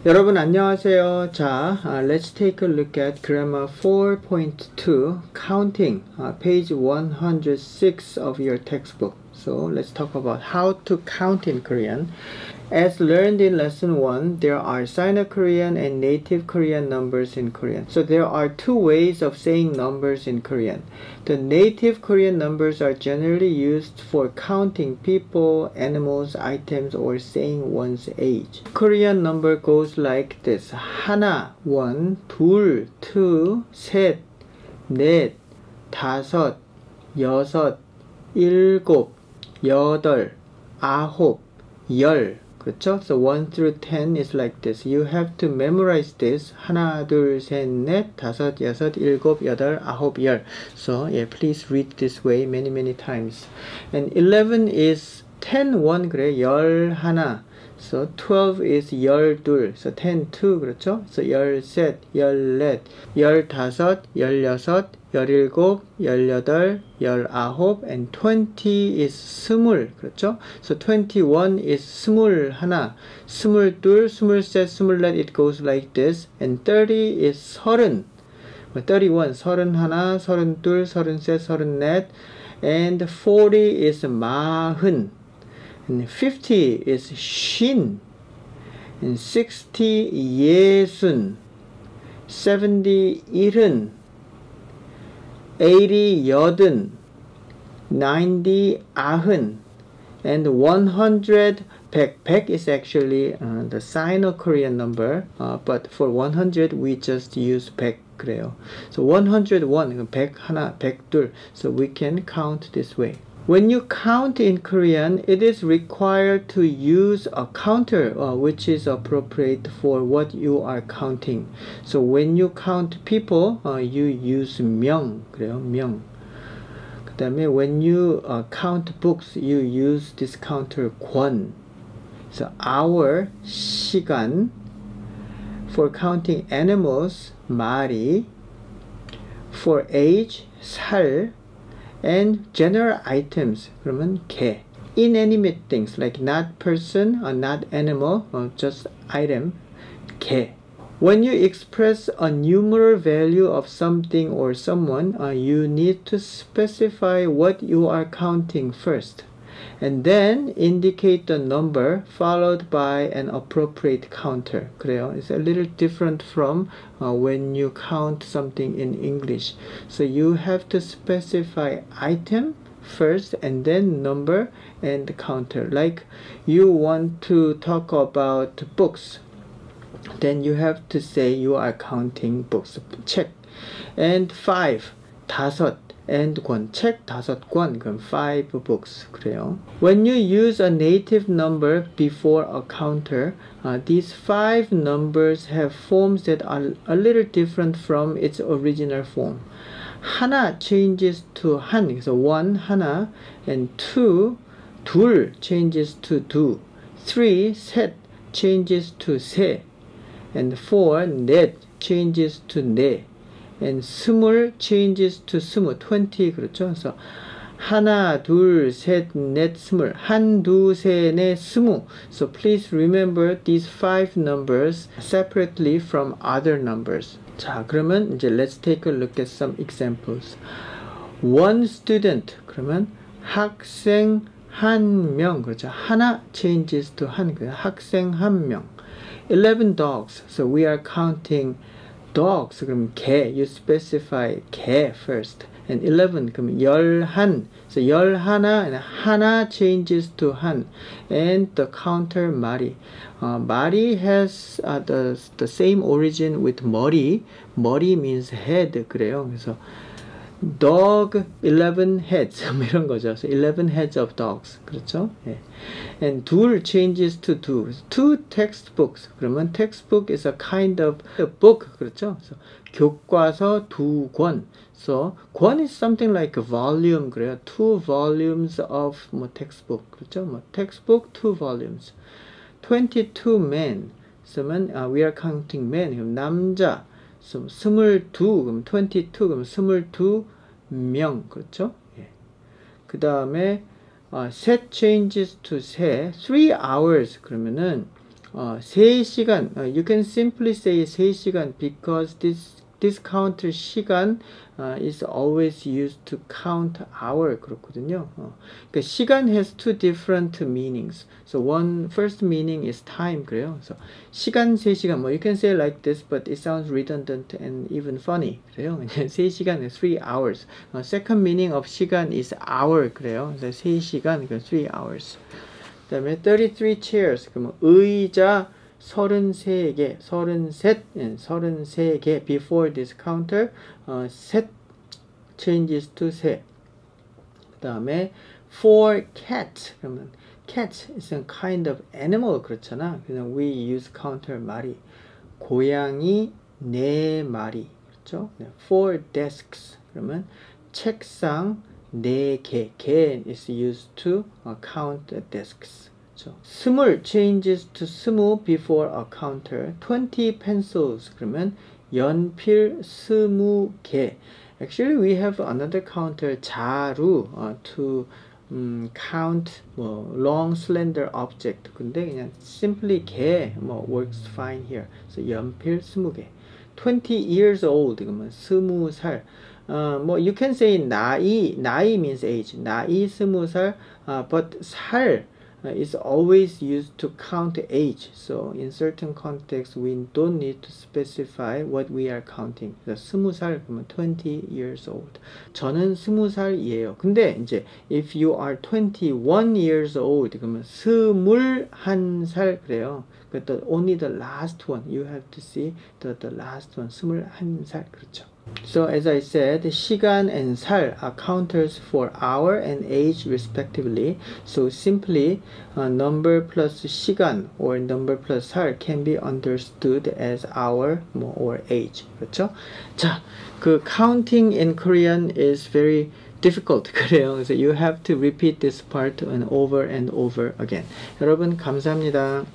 여러분 안녕하세요. 자, let's take a look at grammar 4.2 counting, page 106 of your textbook. So let's talk about how to count in Korean. As learned in lesson 1, there are Sino-Korean and native Korean numbers in Korean. So there are two ways of saying numbers in Korean. The native Korean numbers are generally used for counting people, animals, items, or saying one's age. Korean number goes like this. 하나, one, 둘, two, 셋, 넷, 다섯, 여섯, 일곱, 여덟, 아홉, 열. 그렇죠? So 1 through 10 is like this. You have to memorize this. 하나, 둘, 셋, 넷, 다섯, 여섯, 일곱, 여덟, 아홉, 열. So yeah, please read this way many times. And 11 is 10, 1 그래. 열 하나. So 12 is 열둘. So 10, 2 그렇죠? So 열셋, 열넷, 열다섯, 열여섯, 열일곱, 열여덟, 열아홉, and 20 is 스물, 그렇죠? So 21 is 스물 하나, 스물둘, 스물셋, 스물넷, it goes like this. And 30 is 서른, 31, 서른 하나, 서른둘, 서른셋, 서른넷, and 40 is 마흔, and 50 is 쉰, and 60 예순, 70 일흔, 80 여든, 90 아흔, and 100 백. 백 is actually the Sino-Korean number, but for 100 we just use 백 그래요. So 101, 백 하나, 백 둘. So we can count this way. When you count in Korean, it is required to use a counter which is appropriate for what you are counting. So when you count people, you use 명, 그래요, 명. 그 다음에 when you count books, you use this counter 권. So hour, 시간. For counting animals, 마리. For age, 살. And general items, 그러면 개. Inanimate things like not person or not animal or just item, 개. When you express a numeral value of something or someone, you need to specify what you are counting first, and then indicate the number followed by an appropriate counter. 그래요. It's a little different from when you count something in English. So you have to specify item first and then number and counter. Like you want to talk about books, then you have to say you are counting books. 책. And 5, 다섯. And 권, 책 다섯 권, 그럼 5 books, 그래요. When you use a native number before a counter, these 5 numbers have forms that are a little different from its original form. 하나 changes to 한, so 1, 하나, and 2, 둘 changes to 두, 3, 셋 changes to 세, and 4, 넷 changes to 네. And 스물 changes to 스무, 20, 그렇죠? 그래서 하나, 둘, 셋, 넷, 스물, 한, 두, 세, 넷, 스무. So please remember these 5 numbers separately from other numbers. 자, 그러면 이제 let's take a look at some examples. One student, 그러면 학생 한 명, 그렇죠? 하나 changes to 한, 학생 한 명. 11 dogs, so we are counting dogs, 그럼 개, you specify 개 first. And 11, 그럼 열한, so 열하나, and 하나 changes to 한. And the counter 마리. 마리 has the same origin with 머리. 머리 means head, 그래요. 그래서 dog 11 heads 이런 거죠. So 11 heads of dogs. 그렇죠? 예. And 둘 changes to two textbooks. 그러면 textbook is a kind of a book. 그렇죠? So 교과서 2권. So 권 is something like a volume. 그래요. 2 volumes of textbook. 그렇죠? textbook 2 volumes. 22 men. 그러면 we are counting men. 그럼 남자. 22, 그럼 22, 그럼 22명, 그렇죠? 예. 그 다음에 set changes to 세, 3 hours, 그러면은 3시간, you can simply say 3시간 because this counter 시간 is always used to count hour. 그렇거든요. 그러니까 시간 has two different meanings. So one first meaning is time. 그래요. So 시간 3시간, you can say like this, but it sounds redundant and even funny. 그래요. 3시간 is 3 hours. Second meaning of 시간 is hour. 그래요. So 3시간, 3 hours. 그 다음에 33 chairs, 그러면 의자 33개, 33개 before this counter, 셋 changes to 세. 그 다음에 4 cats, 그러면 cat is a kind of animal, 그렇잖아. 그냥 we use counter 말이. 고양이 4마리, 그렇죠? 4 desks, 그러면 책상 4개, 개 is used to count the desks. So, 스물 changes to 스무 before a counter. 20 pencils, 그러면 연필 20개. Actually, we have another counter, 자루, to count long slender object. 근데 그냥 simply 개 works fine here. So, 연필 20개. 20 years old, 그러면 20살. You can say 나이 means age. 나이 20살, but 살 is always used to count age. So in certain contexts, we don't need to specify what we are counting. 20살 그러면 20 years old. 저는 20살이에요. 근데 이제 if you are 21 years old, 그러면 21살 그래요. But only the last one, you have to see the last one, 21살, 그렇죠. So as I said, 시간 and 살 are counters for hour and age respectively. So simply number plus 시간 or number plus 살 can be understood as hour or age. 그렇죠? 자, 그 counting in Korean is very difficult. 그래요. So you have to repeat this part and over again. 여러분 감사합니다.